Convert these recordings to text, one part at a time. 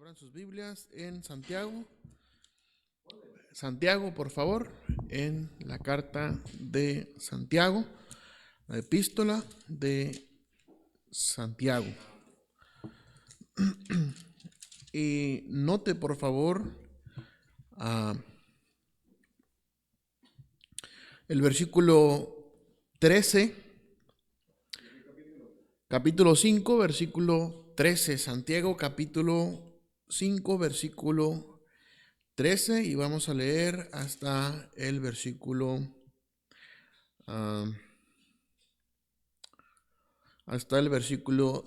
Abran sus Biblias en Santiago. Santiago, por favor, en la carta de Santiago, la epístola de Santiago. Y note, por favor, el versículo 13, capítulo 5, versículo 13. Santiago, capítulo 5, versículo 13, y vamos a leer hasta el versículo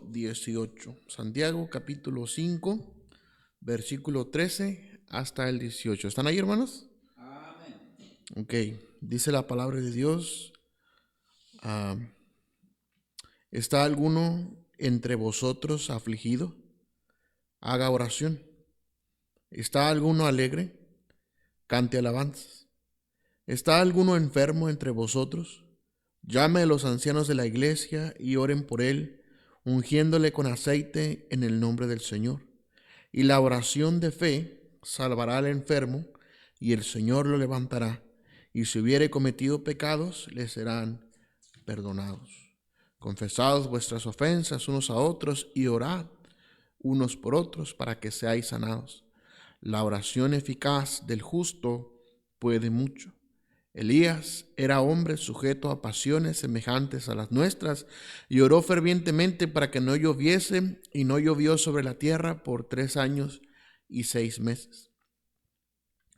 18. Santiago capítulo 5, versículo 13 hasta el 18. ¿Están ahí, hermanos? Amén. Ok, dice la palabra de Dios. ¿Está alguno entre vosotros afligido? Haga oración. ¿Está alguno alegre? Cante alabanzas. ¿Está alguno enfermo entre vosotros? Llame a los ancianos de la iglesia y oren por él, ungiéndole con aceite en el nombre del Señor. Y la oración de fe salvará al enfermo, y el Señor lo levantará. Y si hubiere cometido pecados, le serán perdonados. Confesaos vuestras ofensas unos a otros y orad unos por otros para que seáis sanados. La oración eficaz del justo puede mucho. Elías era hombre sujeto a pasiones semejantes a las nuestras y oró fervientemente para que no lloviese, y no llovió sobre la tierra por 3 años y 6 meses.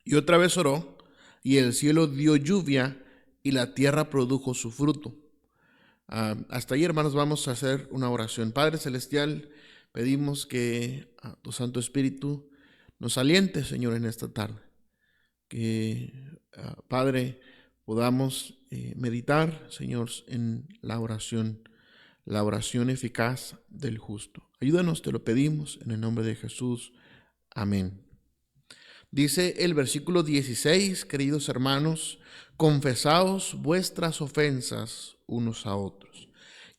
Y otra vez oró, y el cielo dio lluvia y la tierra produjo su fruto. Hasta ahí, hermanos, vamos a hacer una oración. Padre Celestial, pedimos que tu Santo Espíritu nos aliente, Señor, en esta tarde. Que, Padre, podamos meditar, Señor, en la oración eficaz del justo. Ayúdanos, te lo pedimos, en el nombre de Jesús. Amén. Dice el versículo 16, queridos hermanos, confesaos vuestras ofensas unos a otros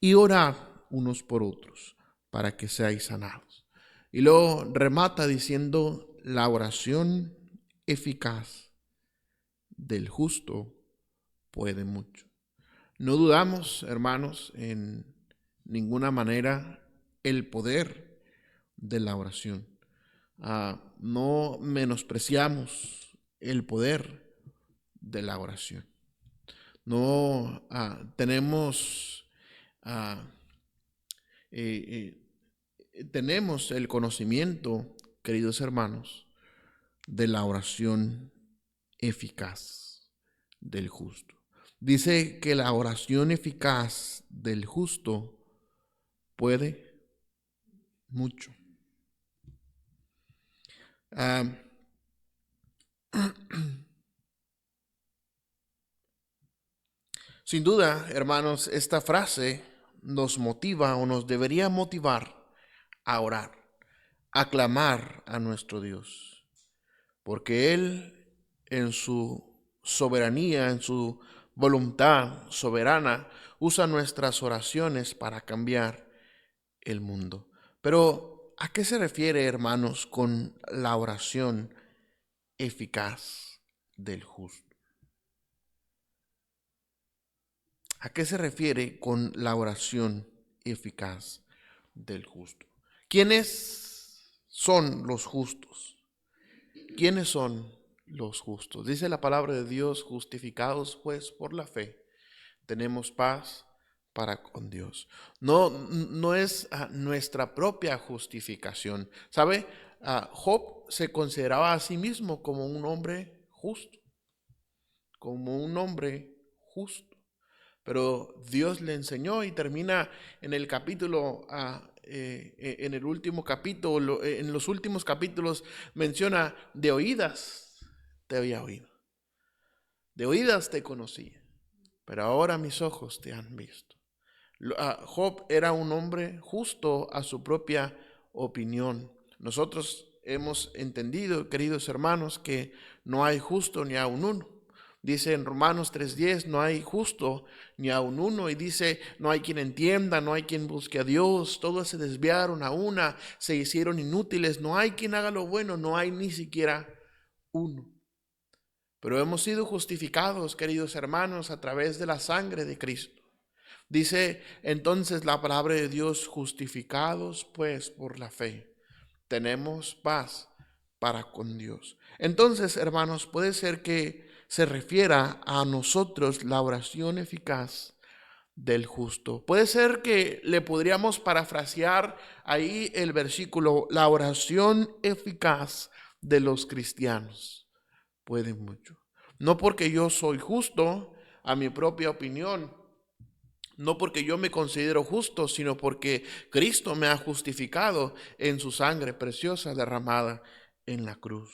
y orad unos por otros para que seáis sanados. Y luego remata diciendo, la oración eficaz del justo puede mucho. No dudamos, hermanos, en ninguna manera el poder de la oración. No menospreciamos el poder de la oración. No tenemos tenemos el conocimiento, queridos hermanos, de la oración eficaz del justo. Dice que la oración eficaz del justo puede mucho. Sin duda, hermanos, esta frase nos motiva o nos debería motivar a orar, a clamar a nuestro Dios, porque Él en su soberanía, en su voluntad soberana, usa nuestras oraciones para cambiar el mundo. Pero, ¿a qué se refiere, hermanos, con la oración eficaz del justo? ¿A qué se refiere con la oración eficaz del justo? ¿Quiénes son los justos? ¿Quiénes son los justos? Dice la palabra de Dios, justificados pues por la fe, tenemos paz para con Dios. No es nuestra propia justificación. ¿Sabe? Job se consideraba a sí mismo como un hombre justo, como un hombre justo. Pero Dios le enseñó y termina en el capítulo, en el último capítulo, en los últimos capítulos menciona, de oídas te había oído, de oídas te conocía, pero ahora mis ojos te han visto. Job era un hombre justo a su propia opinión. Nosotros hemos entendido, queridos hermanos, que no hay justo ni aun uno. Dice en Romanos 3:10, no hay justo ni aun uno. Y dice, no hay quien entienda, no hay quien busque a Dios. Todos se desviaron a una, se hicieron inútiles. No hay quien haga lo bueno, no hay ni siquiera uno. Pero hemos sido justificados, queridos hermanos, a través de la sangre de Cristo. Dice entonces la palabra de Dios, justificados pues por la fe, tenemos paz para con Dios. Entonces, hermanos, puede ser que se refiera a nosotros la oración eficaz del justo. Puede ser que le podríamos parafrasear ahí el versículo, la oración eficaz de los cristianos. Puede mucho. No porque yo soy justo a mi propia opinión, no porque yo me considero justo, sino porque Cristo me ha justificado en su sangre preciosa derramada en la cruz.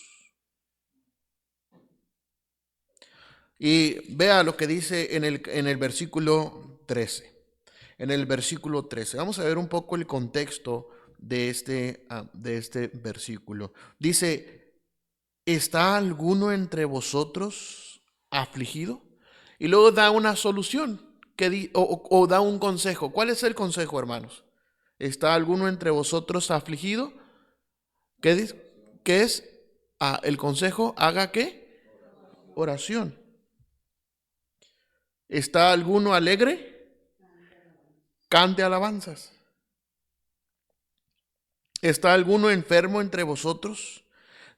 Y vea lo que dice en el versículo 13. En el versículo 13. Vamos a ver un poco el contexto de este versículo. Dice, ¿está alguno entre vosotros afligido? Y luego da una solución o da un consejo. ¿Cuál es el consejo, hermanos? ¿Está alguno entre vosotros afligido? ¿Qué dice? ¿Qué es el consejo? ¿Haga qué? Oración. ¿Está alguno alegre? Cante alabanzas. ¿Está alguno enfermo entre vosotros?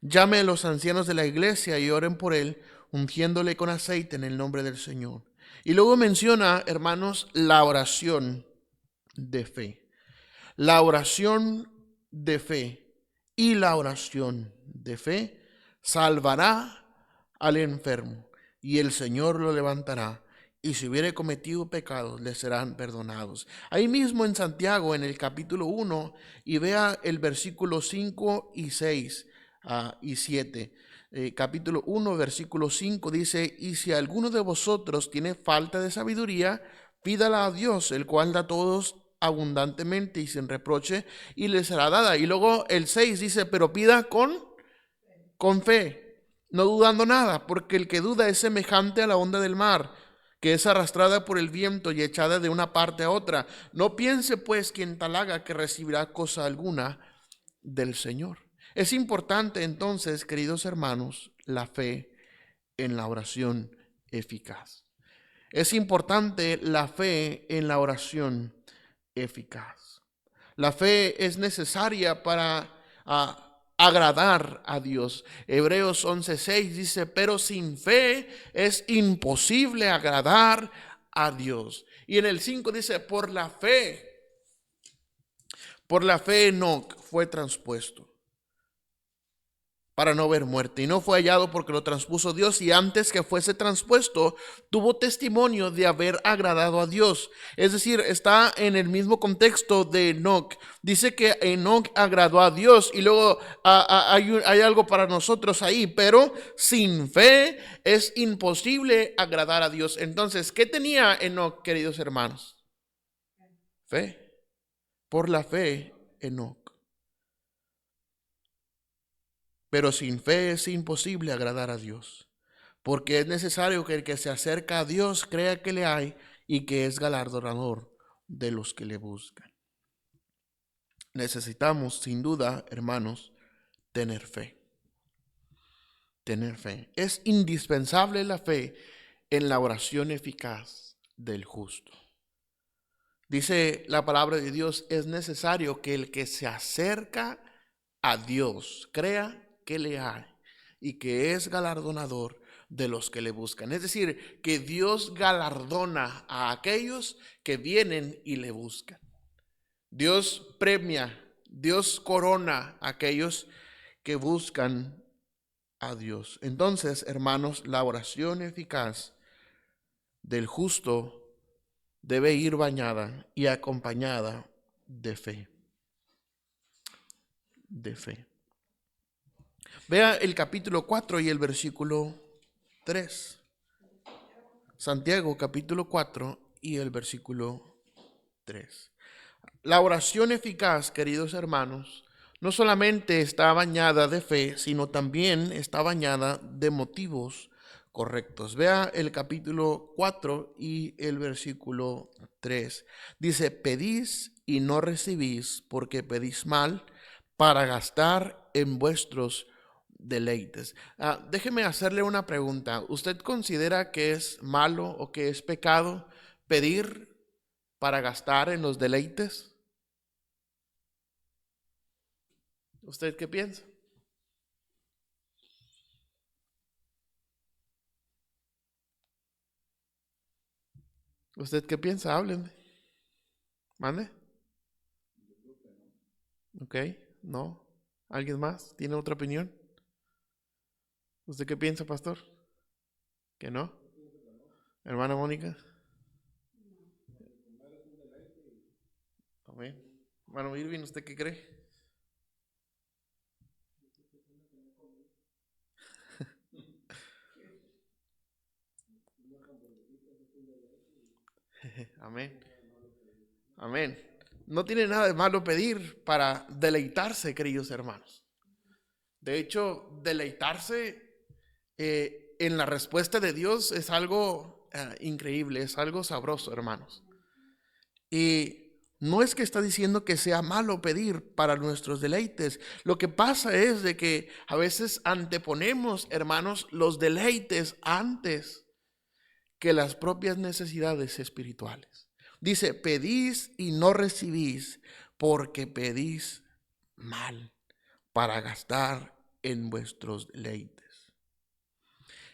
Llame a los ancianos de la iglesia y oren por él, ungiéndole con aceite en el nombre del Señor. Y luego menciona, hermanos, la oración de fe. La oración de fe y la oración de fe salvará al enfermo y el Señor lo levantará. Y si hubiere cometido pecados, le serán perdonados. Ahí mismo en Santiago, en el capítulo 1, y vea el versículo 5 y 6 y 7. Capítulo 1, versículo 5 dice, y si alguno de vosotros tiene falta de sabiduría, pídala a Dios, el cual da a todos abundantemente y sin reproche, y le será dada. Y luego el 6 dice, pero pida con fe, no dudando nada, porque el que duda es semejante a la onda del mar, que es arrastrada por el viento y echada de una parte a otra. No piense pues quien tal haga que recibirá cosa alguna del Señor. Es importante entonces, queridos hermanos, la fe en la oración eficaz. Es importante la fe en la oración eficaz. La fe es necesaria para agradar a Dios. Hebreos 11:6 dice, pero sin fe es imposible agradar a Dios. Y en el 5 dice, por la fe Enoc fue transpuesto para no ver muerte, y no fue hallado porque lo transpuso Dios, y antes que fuese transpuesto, tuvo testimonio de haber agradado a Dios. Es decir, está en el mismo contexto de Enoc. Dice que Enoc agradó a Dios, y luego hay algo para nosotros ahí, pero sin fe es imposible agradar a Dios. Entonces, ¿qué tenía Enoc, queridos hermanos? Fe. Por la fe, Enoc. Pero sin fe es imposible agradar a Dios, porque es necesario que el que se acerca a Dios crea que le hay y que es galardonador de los que le buscan. Necesitamos, sin duda, hermanos, tener fe. Tener fe. Es indispensable la fe en la oración eficaz del justo. Dice la palabra de Dios, es necesario que el que se acerca a Dios crea que le hay y que es galardonador de los que le buscan. Es decir, que Dios galardona a aquellos que vienen y le buscan. Dios premia, Dios corona a aquellos que buscan a Dios. Entonces, hermanos, la oración eficaz del justo debe ir bañada y acompañada de fe. De fe. Vea el capítulo 4 y el versículo 3. Santiago capítulo 4 y el versículo 3. La oración eficaz, queridos hermanos, no solamente está bañada de fe, sino también está bañada de motivos correctos. Vea el capítulo 4 y el versículo 3. Dice, pedís y no recibís porque pedís mal para gastar en vuestros deleites. Déjeme hacerle una pregunta. ¿Usted considera que es malo o que es pecado pedir para gastar en los deleites? ¿Usted qué piensa? ¿Usted qué piensa? Háblenme. ¿Mande? Ok, no. ¿Alguien más tiene otra opinión? ¿Usted qué piensa, pastor? ¿Que no? Hermana Mónica. Amén. Hermano Irving, ¿usted qué cree? Amén. Amén. No tiene nada de malo pedir para deleitarse, queridos hermanos. De hecho, deleitarse en la respuesta de Dios es algo increíble, es algo sabroso, hermanos. Y no es que está diciendo que sea malo pedir para nuestros deleites. Lo que pasa es de que a veces anteponemos, hermanos, los deleites antes que las propias necesidades espirituales. Dice, pedís y no recibís porque pedís mal para gastar en vuestros deleites.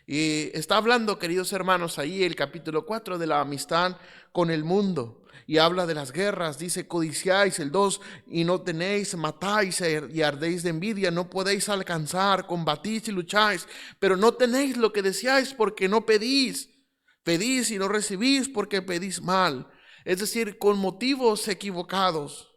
Y está hablando, queridos hermanos, ahí el capítulo 4 de la amistad con el mundo. Y habla de las guerras, dice, codiciáis el 2 y no tenéis, matáis y ardéis de envidia, no podéis alcanzar, combatís y lucháis, pero no tenéis lo que deseáis porque no pedís. Pedís y no recibís porque pedís mal. Es decir, con motivos equivocados,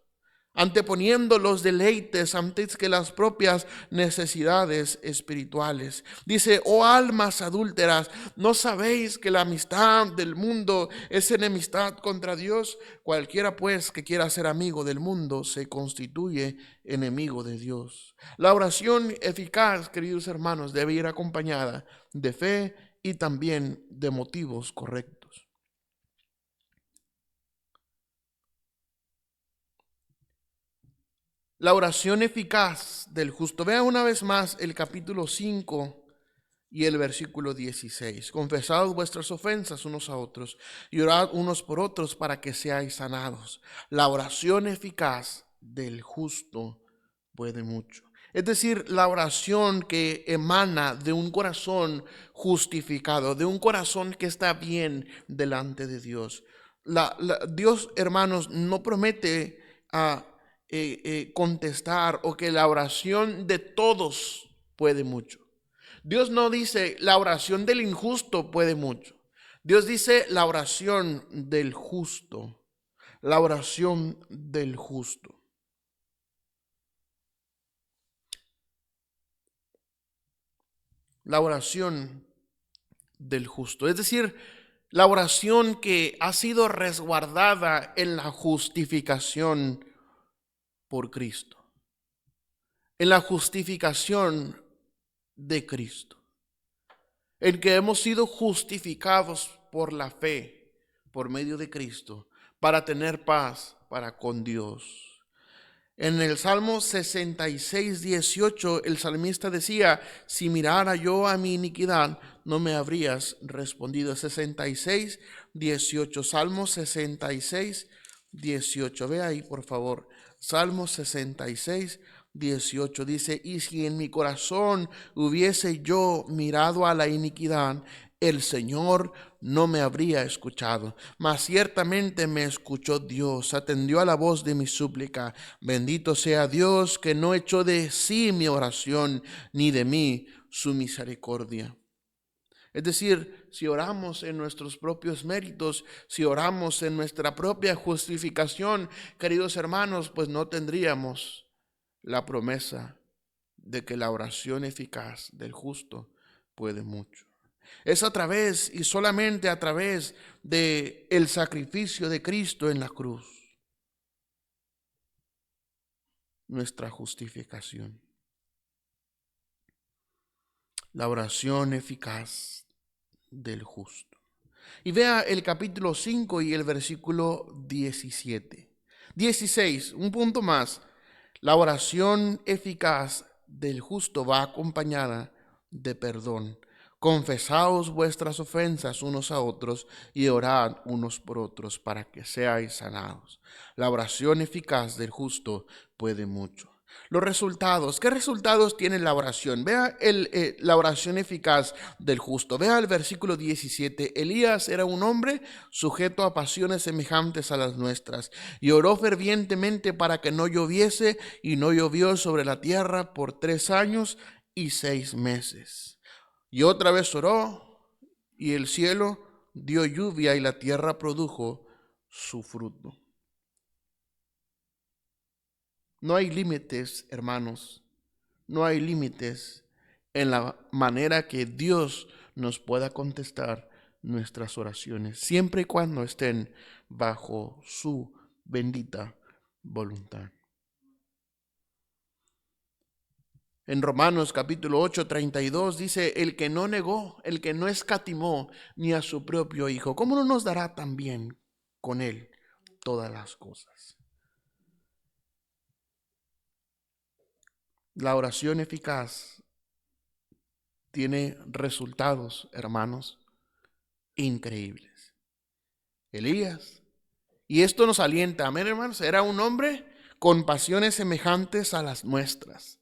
anteponiendo los deleites antes que las propias necesidades espirituales. Dice, oh almas adúlteras, ¿no sabéis que la amistad del mundo es enemistad contra Dios? Cualquiera pues que quiera ser amigo del mundo se constituye enemigo de Dios. La oración eficaz, queridos hermanos, debe ir acompañada de fe y también de motivos correctos. La oración eficaz del justo. Vea una vez más el capítulo 5 y el versículo 16. Confesad vuestras ofensas unos a otros y orad unos por otros para que seáis sanados. La oración eficaz del justo puede mucho. Es decir, la oración que emana de un corazón justificado, de un corazón que está bien delante de Dios. Dios, hermanos, no promete contestar o que la oración de todos puede mucho. Dios no dice la oración del injusto puede mucho. Dios dice la oración del justo. La oración del justo. La oración del justo. Es decir, la oración que ha sido resguardada en la justificación por Cristo. En la justificación de Cristo. En que hemos sido justificados por la fe, por medio de Cristo, para tener paz para con Dios. En el Salmo 66:18, el salmista decía, si mirara yo a mi iniquidad, no me habrías respondido. 66:18, Salmo 66:18, ve ahí por favor. Salmo 66:18 dice, y si en mi corazón hubiese yo mirado a la iniquidad, el Señor no me habría escuchado, mas ciertamente me escuchó Dios, atendió a la voz de mi súplica. Bendito sea Dios que no echó de sí mi oración, ni de mí su misericordia. Es decir, si oramos en nuestros propios méritos, si oramos en nuestra propia justificación, queridos hermanos, pues no tendríamos la promesa de que la oración eficaz del justo puede mucho. Es a través y solamente a través de el sacrificio de Cristo en la cruz, nuestra justificación. La oración eficaz. del justo. Y vea el capítulo 5 y el versículo 17. 16, un punto más. La oración eficaz del justo va acompañada de perdón. Confesaos vuestras ofensas unos a otros y orad unos por otros para que seáis sanados. La oración eficaz del justo puede mucho. Los resultados, ¿qué resultados tiene la oración? Vea la oración eficaz del justo. Vea el versículo 17. Elías era un hombre sujeto a pasiones semejantes a las nuestras y oró fervientemente para que no lloviese, y no llovió sobre la tierra por 3 años y 6 meses. Y otra vez oró, y el cielo dio lluvia y la tierra produjo su fruto. No hay límites, hermanos, no hay límites en la manera que Dios nos pueda contestar nuestras oraciones, siempre y cuando estén bajo su bendita voluntad. En Romanos capítulo 8, 32 dice: el que no negó, el que no escatimó ni a su propio Hijo, ¿cómo no nos dará también con él todas las cosas? La oración eficaz tiene resultados, hermanos, increíbles. Elías, y esto nos alienta, amén, hermanos, era un hombre con pasiones semejantes a las nuestras,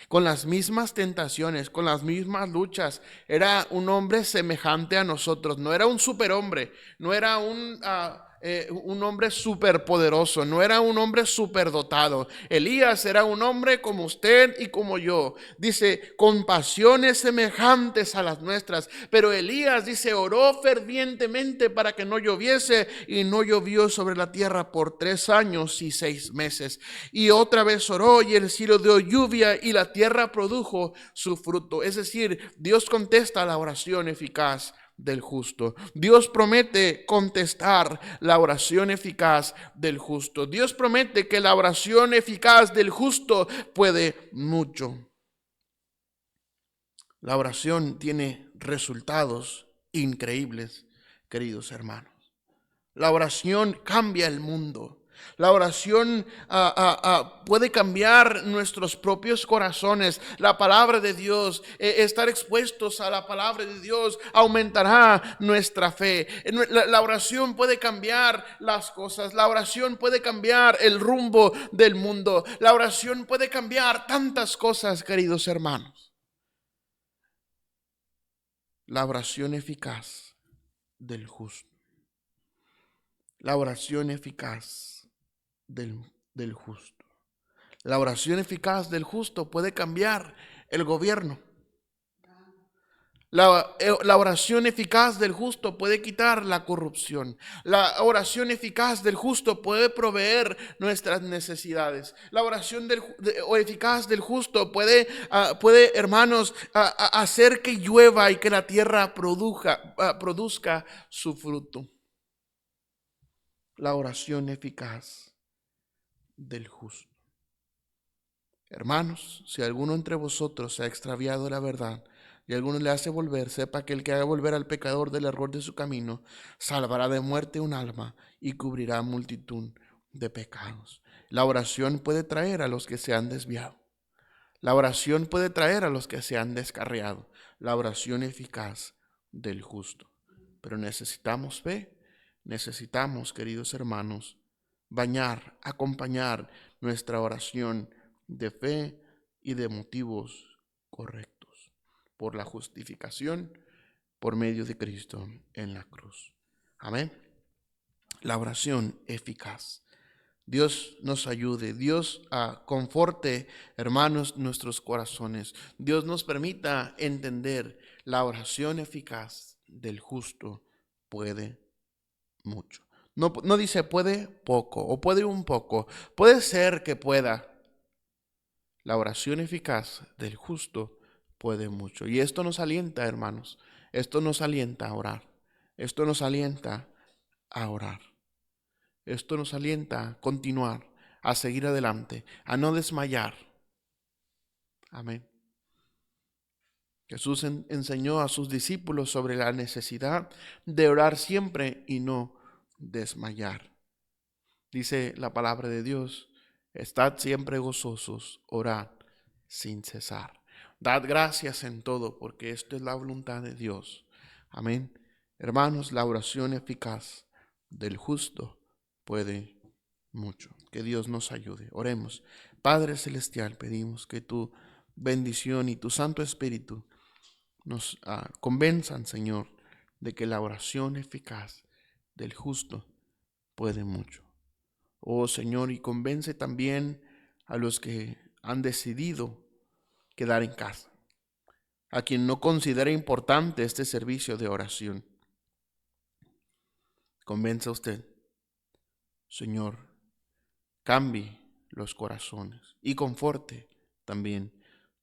con las mismas tentaciones, con las mismas luchas. Era un hombre semejante a nosotros. No era un superhombre, no era un hombre superpoderoso, no era un hombre superdotado. Elías era un hombre como usted y como yo. Dice, con pasiones semejantes a las nuestras. Pero Elías, dice, oró fervientemente para que no lloviese, y no llovió sobre la tierra por 3 años y 6 meses. Y otra vez oró, y el cielo dio lluvia y la tierra produjo su fruto. Es decir, Dios contesta la oración eficaz del justo. Dios promete contestar la oración eficaz del justo. Dios promete que la oración eficaz del justo puede mucho. La oración tiene resultados increíbles, queridos hermanos. La oración cambia el mundo. La oración puede cambiar nuestros propios corazones. La palabra de Dios, estar expuestos a la palabra de Dios, aumentará nuestra fe. La oración puede cambiar las cosas. La oración puede cambiar el rumbo del mundo. La oración puede cambiar tantas cosas, queridos hermanos. La oración eficaz del justo. La oración eficaz del justo. La oración eficaz del justo puede cambiar el gobierno. La oración eficaz del justo puede quitar la corrupción. La oración eficaz del justo puede proveer nuestras necesidades. La oración eficaz del justo puede, hermanos, hacer que llueva y que la tierra produzca su fruto. La oración eficaz del justo. Hermanos, si alguno entre vosotros se ha extraviado de la verdad y alguno le hace volver, sepa que el que haga volver al pecador del error de su camino, salvará de muerte un alma y cubrirá multitud de pecados. La oración puede traer a los que se han desviado. La oración puede traer a los que se han descarriado. La oración eficaz del justo. Pero necesitamos fe, necesitamos, queridos hermanos, acompañar nuestra oración de fe y de motivos correctos, por la justificación por medio de Cristo en la cruz. Amén. La oración eficaz. Dios nos ayude, Dios conforte, hermanos, nuestros corazones. Dios nos permita entender la oración eficaz del justo puede mucho. No dice puede poco o puede un poco. Puede ser que pueda. La oración eficaz del justo puede mucho. Y esto nos alienta, hermanos. Esto nos alienta a orar. Esto nos alienta a orar. Esto nos alienta a continuar, a seguir adelante, a no desmayar. Amén. Jesús enseñó a sus discípulos sobre la necesidad de orar siempre y no desmayar. Dice la palabra de Dios: estad siempre gozosos, orad sin cesar. Dad gracias en todo, porque esto es la voluntad de Dios. Amén. Hermanos, la oración eficaz del justo puede mucho. Que Dios nos ayude. Oremos. Padre Celestial, pedimos que tu bendición y tu Santo Espíritu nos convenzan, Señor, de que la oración eficaz del justo puede mucho. Oh Señor, y convence también a los que han decidido quedar en casa, a quien no considera importante este servicio de oración. Convence a usted, Señor, cambie los corazones y conforte también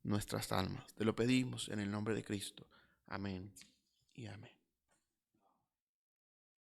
nuestras almas. Te lo pedimos en el nombre de Cristo. Amén y amén.